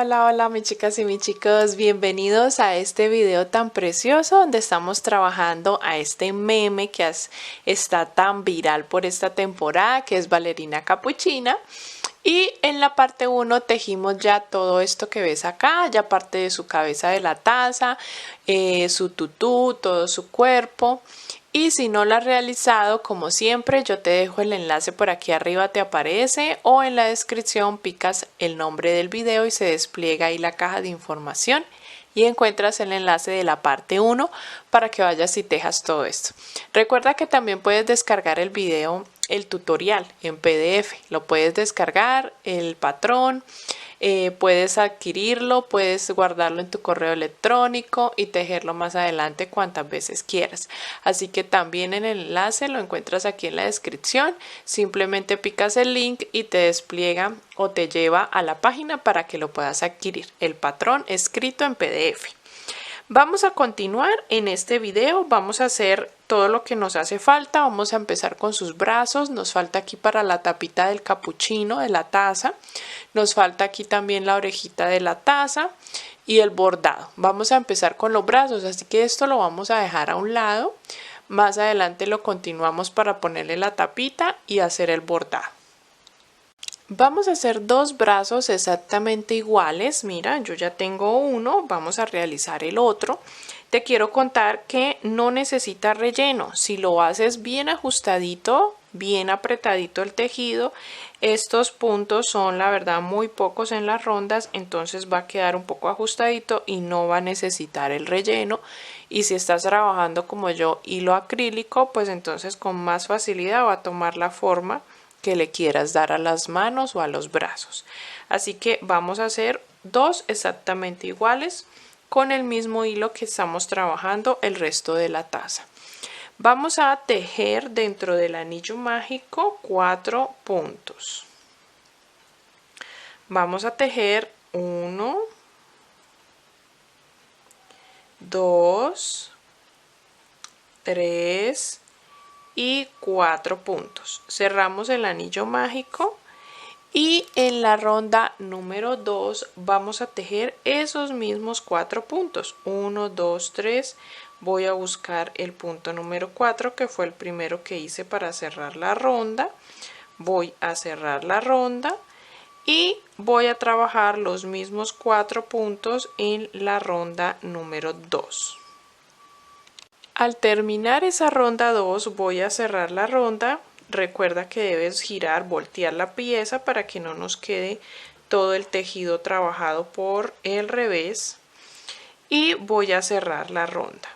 Hola, hola, hola mis chicas y mis chicos, bienvenidos a este video tan precioso donde estamos trabajando a este meme que está tan viral por esta temporada, que es Ballerina Capuchina. Y en la parte 1 tejimos ya todo esto que ves acá, ya parte de su cabeza de la taza, su tutú, todo su cuerpo. Y si no lo has realizado, como siempre, yo te dejo el enlace por aquí arriba, te aparece, o en la descripción picas el nombre del video y se despliega ahí la caja de información y encuentras el enlace de la parte 1 para que vayas y tejas todo esto. Recuerda que también puedes descargar el video, el tutorial en PDF, lo puedes descargar, el patrón, puedes adquirirlo, puedes guardarlo en tu correo electrónico y tejerlo más adelante cuantas veces quieras. Así que también en el enlace lo encuentras aquí en la descripción, simplemente picas el link y te despliega o te lleva a la página para que lo puedas adquirir, el patrón escrito en PDF. Vamos a continuar en este video, vamos a hacer todo lo que nos hace falta, vamos a empezar con sus brazos, nos falta aquí para la tapita del capuchino de la taza, nos falta aquí también la orejita de la taza y el bordado. Vamos a empezar con los brazos, así que esto lo vamos a dejar a un lado, más adelante lo continuamos para ponerle la tapita y hacer el bordado. Vamos a hacer dos brazos exactamente iguales. Mira, yo ya tengo uno, vamos a realizar el otro. Te quiero contar que no necesita relleno. Si lo haces bien ajustadito, bien apretadito el tejido, estos puntos son la verdad muy pocos en las rondas, entonces va a quedar un poco ajustadito y no va a necesitar el relleno. Y si estás trabajando como yo hilo acrílico, pues entonces con más facilidad va a tomar la forma que le quieras dar a las manos o a los brazos. Así que vamos a hacer dos exactamente iguales con el mismo hilo que estamos trabajando el resto de la taza. Vamos a tejer dentro del anillo mágico 4 puntos. Vamos a tejer 1, 2, 3 y 4 puntos. Cerramos el anillo mágico y en la ronda número 2 vamos a tejer esos mismos 4 puntos. 1, 2, 3. Voy a buscar el punto número 4 que fue el primero que hice para cerrar la ronda. Voy a cerrar la ronda y voy a trabajar los mismos 4 puntos en la ronda número 2. Al terminar esa ronda 2 voy a cerrar la ronda. Recuerda que debes girar, voltear la pieza para que no nos quede todo el tejido trabajado por el revés. Y voy a cerrar la ronda.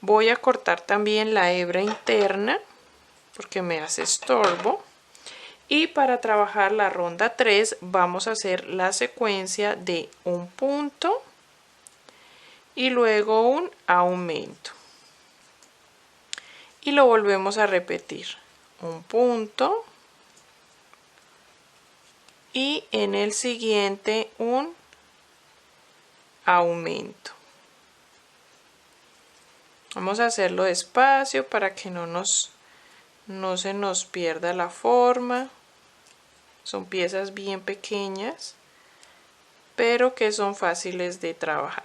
Voy a cortar también la hebra interna porque me hace estorbo. Y para trabajar la ronda 3 vamos a hacer la secuencia de un punto y luego un aumento y lo volvemos a repetir, un punto y en el siguiente un aumento. Vamos a hacerlo despacio para que no se nos pierda la forma. Son piezas bien pequeñas pero que son fáciles de trabajar.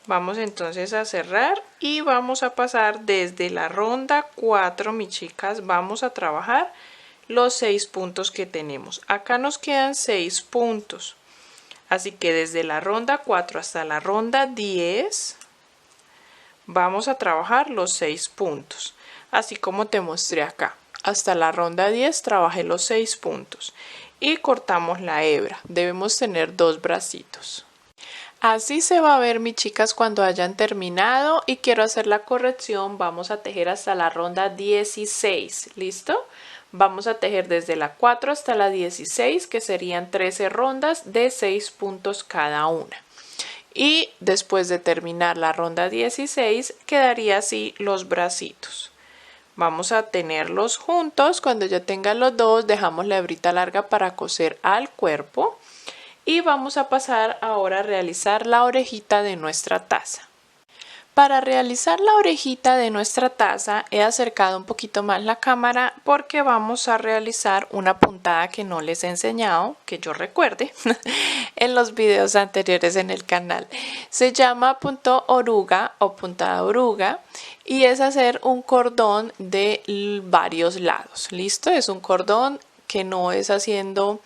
Vamos entonces a cerrar y vamos a pasar desde la ronda 4, mis chicas, vamos a trabajar los 6 puntos que tenemos. Acá nos quedan 6 puntos. Así que desde la ronda 4 hasta la ronda 10 vamos a trabajar los 6 puntos. Así como te mostré acá. Hasta la ronda 10 trabajé los 6 puntos. Y cortamos la hebra. Debemos tener 2 bracitos. Así se va a ver, mis chicas, cuando hayan terminado y quiero hacer la corrección. Vamos a tejer hasta la ronda 16, ¿listo? Vamos a tejer desde la 4 hasta la 16, que serían 13 rondas de 6 puntos cada una. Y después de terminar la ronda 16, quedaría así los bracitos. Vamos a tenerlos juntos. Cuando ya tengan los dos, dejamos la hebrita larga para coser al cuerpo. Y vamos a pasar ahora a realizar la orejita de nuestra taza. Para realizar la orejita de nuestra taza he acercado un poquito más la cámara porque vamos a realizar una puntada que no les he enseñado, que yo recuerde, en los videos anteriores en el canal. Se llama punto oruga o puntada oruga y es hacer un cordón de varios lados. ¿Listo? Es un cordón que no es haciendo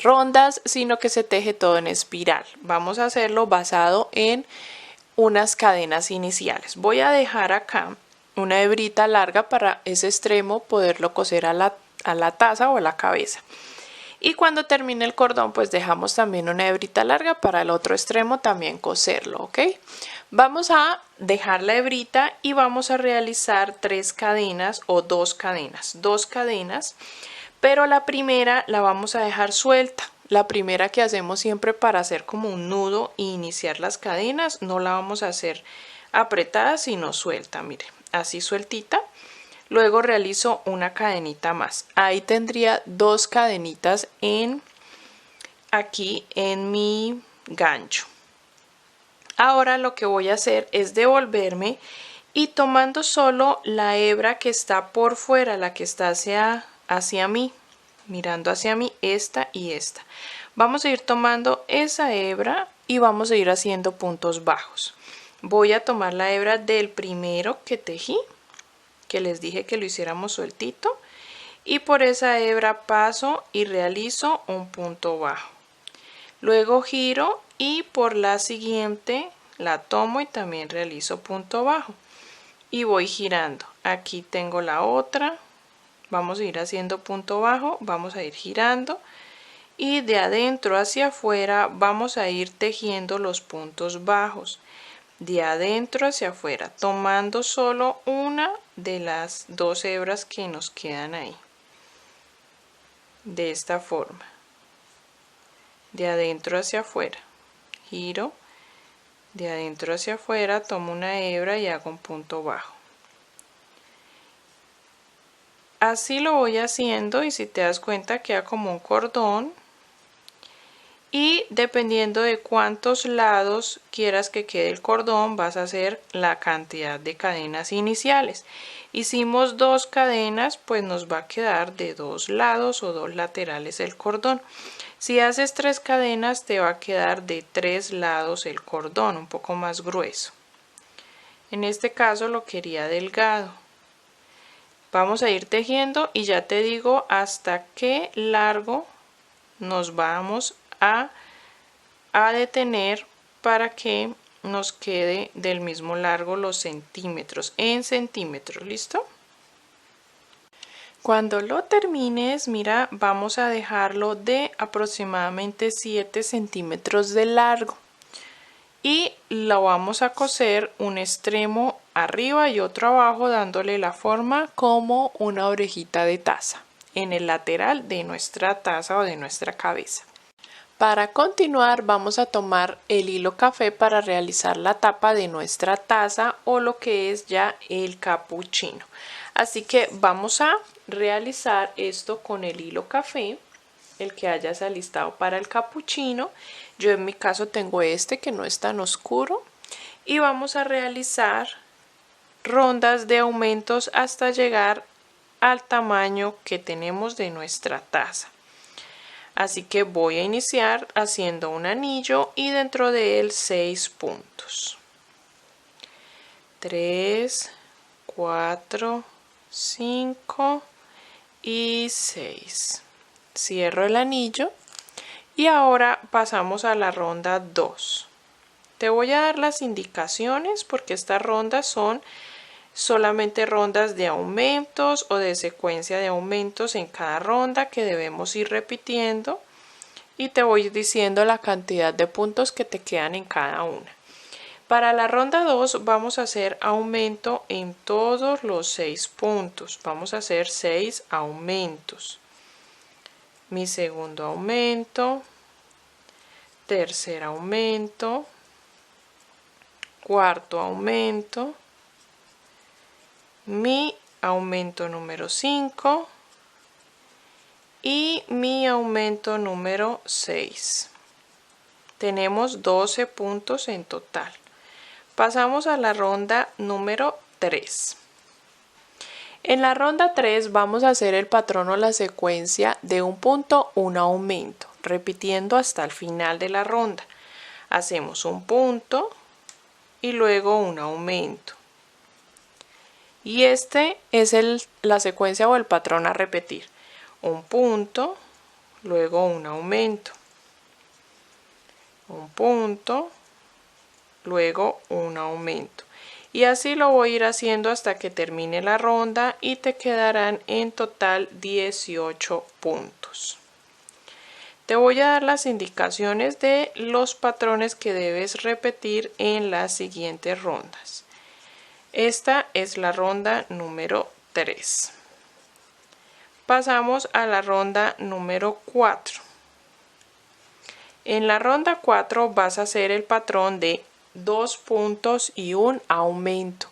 rondas, sino que se teje todo en espiral. Vamos a hacerlo basado en unas cadenas iniciales. Voy a dejar acá una hebrita larga para ese extremo poderlo coser a la taza o a la cabeza. Y cuando termine el cordón, pues dejamos también una hebrita larga para el otro extremo también coserlo, ¿ok? Vamos a dejar la hebrita y vamos a realizar 3 cadenas o 2 cadenas, pero la primera la vamos a dejar suelta. La primera que hacemos siempre para hacer como un nudo e iniciar las cadenas, no la vamos a hacer apretada sino suelta, mire, así sueltita. Luego realizo una cadenita más. Ahí tendría 2 cadenitas aquí en mi gancho. Ahora lo que voy a hacer es devolverme y tomando solo la hebra que está por fuera, la que está hacia mí, mirando hacia mí, esta y esta. Vamos a ir tomando esa hebra y vamos a ir haciendo puntos bajos. Voy a tomar la hebra del primero que tejí, que les dije que lo hiciéramos sueltito, y por esa hebra paso y realizo un punto bajo. Luego giro y por la siguiente la tomo y también realizo punto bajo. Y voy girando. Aquí tengo la otra. Vamos a ir haciendo punto bajo, vamos a ir girando y de adentro hacia afuera vamos a ir tejiendo los puntos bajos. De adentro hacia afuera, tomando solo una de las 2 hebras que nos quedan ahí. De esta forma. De adentro hacia afuera. Giro. De adentro hacia afuera, tomo una hebra y hago un punto bajo. Así lo voy haciendo y si te das cuenta queda como un cordón y dependiendo de cuántos lados quieras que quede el cordón vas a hacer la cantidad de cadenas iniciales. Hicimos 2 cadenas, pues nos va a quedar de 2 lados o 2 laterales el cordón. Si haces 3 cadenas te va a quedar de 3 lados el cordón, un poco más grueso. En este caso lo quería delgado. Vamos a ir tejiendo y ya te digo hasta qué largo nos vamos a detener para que nos quede del mismo largo los centímetros, en centímetros, ¿listo? Cuando lo termines, mira, vamos a dejarlo de aproximadamente 7 centímetros de largo. Y lo vamos a coser un extremo arriba y otro abajo dándole la forma como una orejita de taza en el lateral de nuestra taza o de nuestra cabeza. Para continuar vamos a tomar el hilo café para realizar la tapa de nuestra taza o lo que es ya el capuchino. Así que vamos a realizar esto con el hilo café, el que hayas alistado para el capuchino. Yo en mi caso tengo este que no es tan oscuro y vamos a realizar rondas de aumentos hasta llegar al tamaño que tenemos de nuestra taza. Así que voy a iniciar haciendo un anillo y dentro de él 6 puntos. 3, 4, 5 y 6. Cierro el anillo y ahora pasamos a la ronda 2. Te voy a dar las indicaciones porque estas rondas son solamente rondas de aumentos o de secuencia de aumentos en cada ronda que debemos ir repitiendo y te voy diciendo la cantidad de puntos que te quedan en cada una. Para la ronda 2 vamos a hacer aumento en todos los 6 puntos. Vamos a hacer 6 aumentos. Mi segundo aumento, tercer aumento, cuarto aumento, mi aumento número 5 y mi aumento número 6. Tenemos 12 puntos en total. Pasamos a la ronda número 3. En la ronda 3 vamos a hacer el patrón o la secuencia de un punto, un aumento, repitiendo hasta el final de la ronda. Hacemos un punto y luego un aumento. Y este es la secuencia o el patrón a repetir. Un punto, luego un aumento. Un punto, luego un aumento. Y así lo voy a ir haciendo hasta que termine la ronda y te quedarán en total 18 puntos. Te voy a dar las indicaciones de los patrones que debes repetir en las siguientes rondas. Esta es la ronda número 3. Pasamos a la ronda número 4. En la ronda 4 vas a hacer el patrón de 2 puntos y un aumento.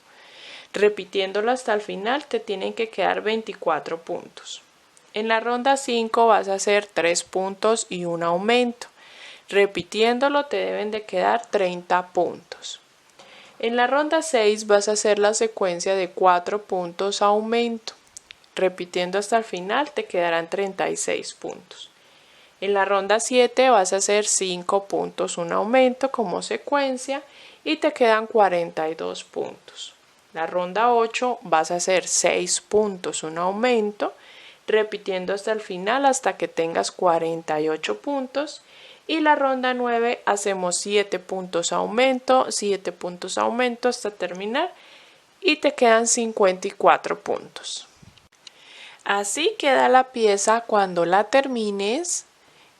Repitiéndolo hasta el final te tienen que quedar 24 puntos. En la ronda 5 vas a hacer 3 puntos y un aumento. Repitiéndolo te deben de quedar 30 puntos. En la ronda 6 vas a hacer la secuencia de 4 puntos aumento. Repitiendo hasta el final te quedarán 36 puntos. En la ronda 7 vas a hacer 5 puntos un aumento como secuencia y te quedan 42 puntos. La ronda 8 vas a hacer 6 puntos un aumento, repitiendo hasta el final hasta que tengas 48 puntos. Y la ronda 9 hacemos 7 puntos aumento, 7 puntos aumento hasta terminar y te quedan 54 puntos. Así queda la pieza cuando la termines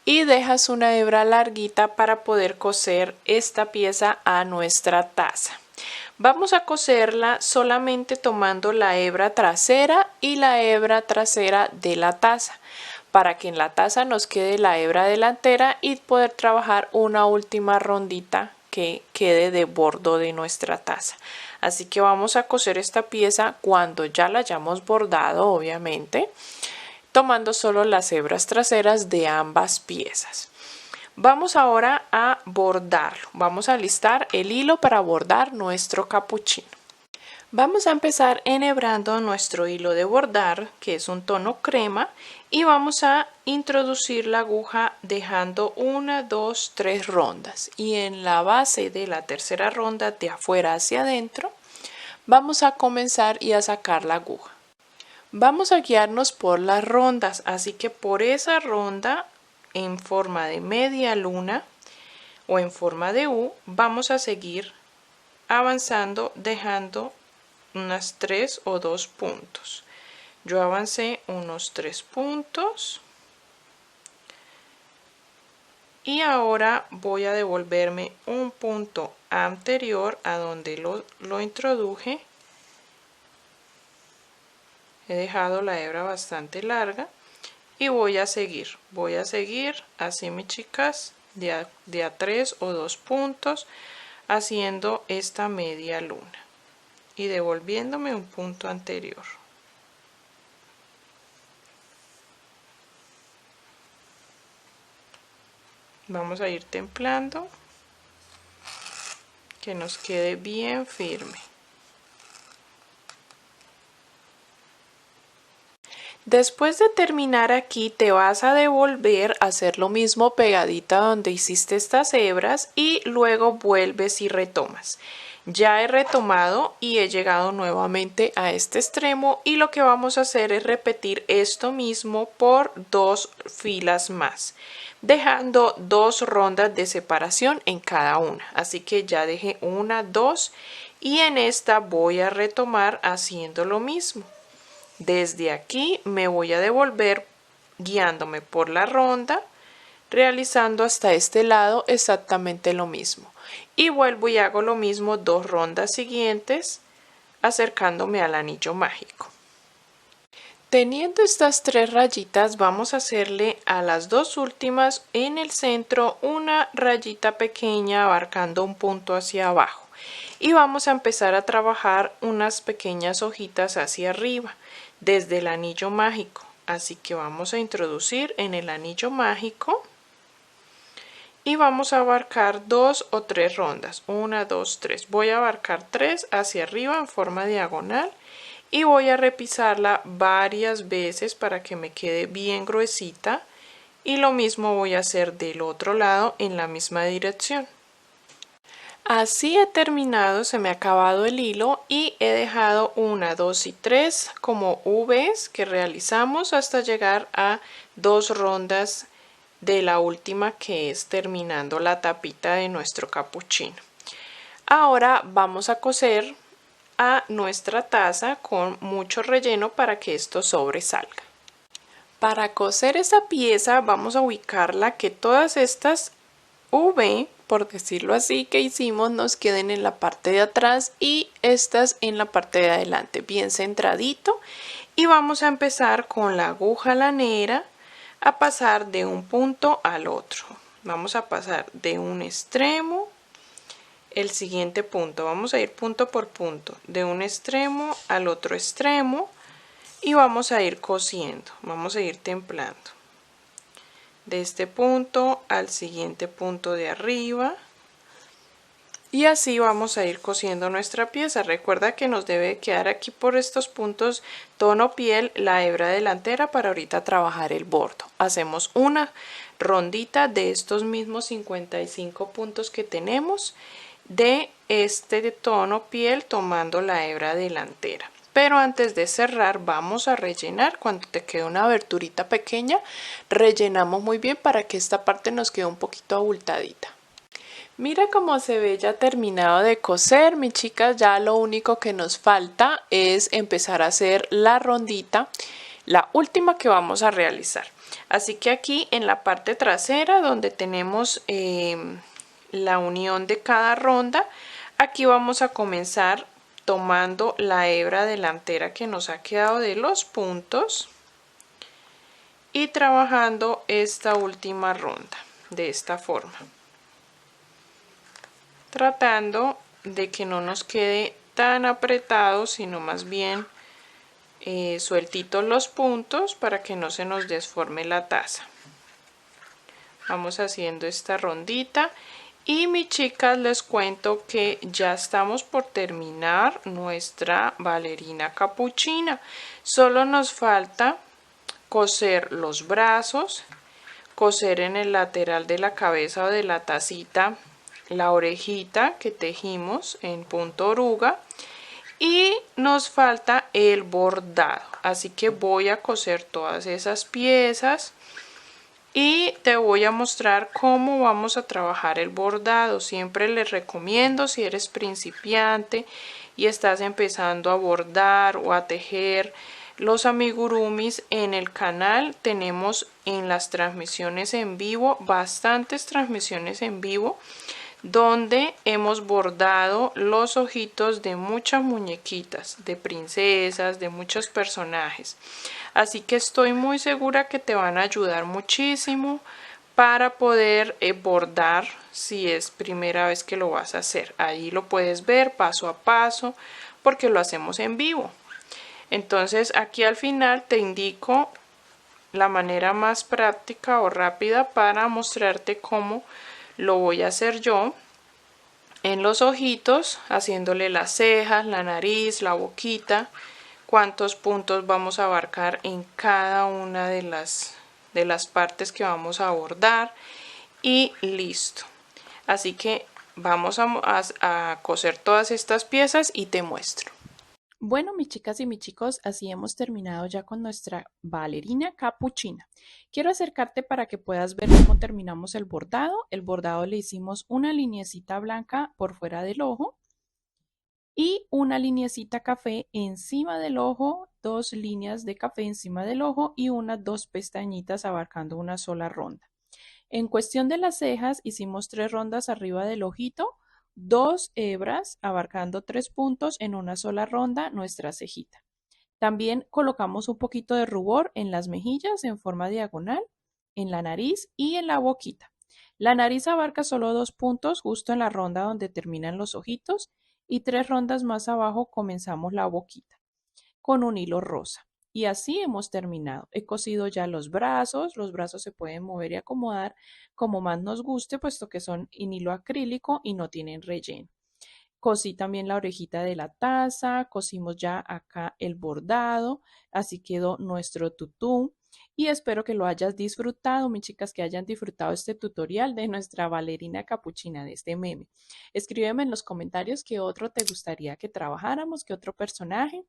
y dejas una hebra larguita para poder coser esta pieza a nuestra taza. Vamos a coserla solamente tomando la hebra trasera y la hebra trasera de la taza, para que en la taza nos quede la hebra delantera y poder trabajar una última rondita que quede de bordo de nuestra taza. Así que vamos a coser esta pieza cuando ya la hayamos bordado, obviamente, tomando solo las hebras traseras de ambas piezas. Vamos ahora a bordarlo. Vamos a alistar el hilo para bordar nuestro capuchino. Vamos a empezar enhebrando nuestro hilo de bordar, que es un tono crema, y vamos a introducir la aguja dejando 1, 2, 3 rondas. Y en la base de la tercera ronda, de afuera hacia adentro, vamos a comenzar y a sacar la aguja. Vamos a guiarnos por las rondas, así que por esa ronda en forma de media luna o en forma de U, vamos a seguir avanzando dejando unas 3 o 2 puntos. Yo avancé unos 3 puntos y ahora voy a devolverme un punto anterior a donde lo introduje. He dejado la hebra bastante larga y voy a seguir así, mis chicas, de a 3 o 2 puntos haciendo esta media luna y devolviéndome un punto anterior. Vamos a ir templando que nos quede bien firme. Después de terminar aquí te vas a devolver a hacer lo mismo pegadita donde hiciste estas hebras y luego vuelves y retomas. Ya he retomado y he llegado nuevamente a este extremo y lo que vamos a hacer es repetir esto mismo por 2 filas más, dejando 2 rondas de separación en cada una. Así que ya dejé 1, 2 y en esta voy a retomar haciendo lo mismo. Desde aquí me voy a devolver guiándome por la ronda, realizando hasta este lado exactamente lo mismo. Y vuelvo y hago lo mismo 2 rondas siguientes, acercándome al anillo mágico. Teniendo estas 3 rayitas, vamos a hacerle a las 2 últimas en el centro una rayita pequeña abarcando un punto hacia abajo. Y vamos a empezar a trabajar unas pequeñas hojitas hacia arriba desde el anillo mágico. Así que vamos a introducir en el anillo mágico y vamos a abarcar 2 o 3 rondas. 1, 2, 3. Voy a abarcar 3 hacia arriba en forma diagonal y voy a repisarla varias veces para que me quede bien gruesita, y lo mismo voy a hacer del otro lado en la misma dirección. Así he terminado, se me ha acabado el hilo y he dejado 1, 2 y 3 como V's que realizamos hasta llegar a 2 rondas de la última, que es terminando la tapita de nuestro capuchino. Ahora vamos a coser a nuestra taza con mucho relleno para que esto sobresalga. Para coser esa pieza vamos a ubicarla que todas estas V, por decirlo así, que hicimos nos queden en la parte de atrás y estas en la parte de adelante, bien centradito, y vamos a empezar con la aguja lanera a pasar de un punto al otro. Vamos a pasar de un extremo, el siguiente punto, vamos a ir punto por punto, de un extremo al otro extremo, y vamos a ir cosiendo, vamos a ir templando de este punto al siguiente punto de arriba, y así vamos a ir cosiendo nuestra pieza. Recuerda que nos debe quedar aquí por estos puntos tono piel la hebra delantera para ahorita trabajar el bordo. Hacemos una rondita de estos mismos 55 puntos que tenemos de este tono piel tomando la hebra delantera. Pero antes de cerrar vamos a rellenar. Cuando te quede una aberturita pequeña, rellenamos muy bien para que esta parte nos quede un poquito abultadita. Mira cómo se ve ya terminado de coser, mis chicas. Ya lo único que nos falta es empezar a hacer la rondita, la última que vamos a realizar. Así que aquí en la parte trasera donde tenemos la unión de cada ronda, aquí vamos a comenzar tomando la hebra delantera que nos ha quedado de los puntos y trabajando esta última ronda de esta forma, tratando de que no nos quede tan apretado, sino más bien sueltitos los puntos para que no se nos desforme la taza. Vamos haciendo esta rondita. Y mis chicas, les cuento que ya estamos por terminar nuestra bailarina capuchina. Solo nos falta coser los brazos, coser en el lateral de la cabeza o de la tacita la orejita que tejimos en punto oruga, y nos falta el bordado. Así que voy a coser todas esas piezas y te voy a mostrar cómo vamos a trabajar el bordado. Siempre les recomiendo, si eres principiante y estás empezando a bordar o a tejer los amigurumis, en el canal tenemos en las transmisiones en vivo, bastantes transmisiones en vivo, donde hemos bordado los ojitos de muchas muñequitas, de princesas, de muchos personajes. Así que estoy muy segura que te van a ayudar muchísimo para poder bordar si es primera vez que lo vas a hacer. Ahí lo puedes ver paso a paso porque lo hacemos en vivo. Entonces aquí al final te indico la manera más práctica o rápida para mostrarte cómo lo voy a hacer yo en los ojitos, haciéndole las cejas, la nariz, la boquita, cuántos puntos vamos a abarcar en cada una de las partes que vamos a bordar, y listo. Así que vamos a coser todas estas piezas y te muestro. Bueno, mis chicas y mis chicos, así hemos terminado ya con nuestra bailarina capuchina. Quiero acercarte para que puedas ver cómo terminamos el bordado. El bordado le hicimos una lineecita blanca por fuera del ojo y una lineecita café encima del ojo, 2 líneas de café encima del ojo y unas 2 pestañitas abarcando una sola ronda. En cuestión de las cejas, hicimos 3 rondas arriba del ojito, 2 hebras abarcando 3 puntos en una sola ronda nuestra cejita. También colocamos un poquito de rubor en las mejillas en forma diagonal, en la nariz y en la boquita. La nariz abarca solo 2 puntos justo en la ronda donde terminan los ojitos, y 3 rondas más abajo comenzamos la boquita con un hilo rosa. Y así hemos terminado. He cosido ya los brazos se pueden mover y acomodar como más nos guste, puesto que son en hilo acrílico y no tienen relleno. Cosí también la orejita de la taza, cosimos ya acá el bordado, así quedó nuestro tutú. Y espero que lo hayas disfrutado, mis chicas, que hayan disfrutado este tutorial de nuestra bailarina capuchina, de este meme. Escríbeme en los comentarios qué otro te gustaría que trabajáramos, qué otro personaje.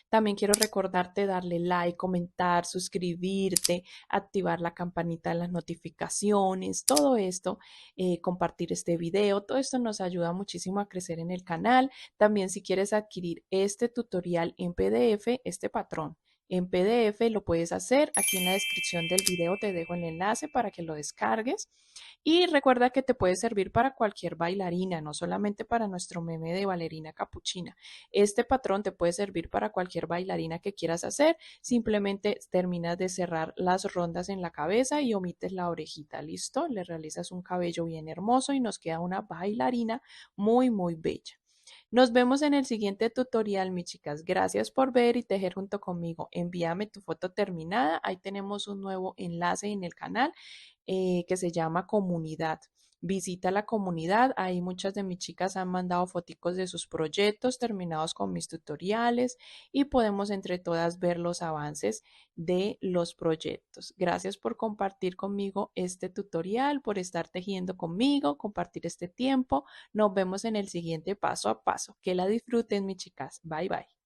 También quiero recordarte darle like, comentar, suscribirte, activar la campanita de las notificaciones, todo esto, compartir este video, todo esto nos ayuda muchísimo a crecer en el canal. También si quieres adquirir este tutorial en PDF, este patrón en PDF lo puedes hacer. Aquí en la descripción del video te dejo el enlace para que lo descargues. Y recuerda que te puede servir para cualquier bailarina, no solamente para nuestro meme de bailarina capuchina. Este patrón te puede servir para cualquier bailarina que quieras hacer. Simplemente terminas de cerrar las rondas en la cabeza y omites la orejita. ¿Listo? Le realizas un cabello bien hermoso y nos queda una bailarina muy, muy bella. Nos vemos en el siguiente tutorial, mis chicas. Gracias por ver y tejer junto conmigo. Envíame tu foto terminada. Ahí tenemos un nuevo enlace en el canal que se llama comunidad. Visita la comunidad, ahí muchas de mis chicas han mandado foticos de sus proyectos terminados con mis tutoriales y podemos entre todas ver los avances de los proyectos. Gracias por compartir conmigo este tutorial, por estar tejiendo conmigo, compartir este tiempo. Nos vemos en el siguiente paso a paso. Que la disfruten, mis chicas. Bye bye.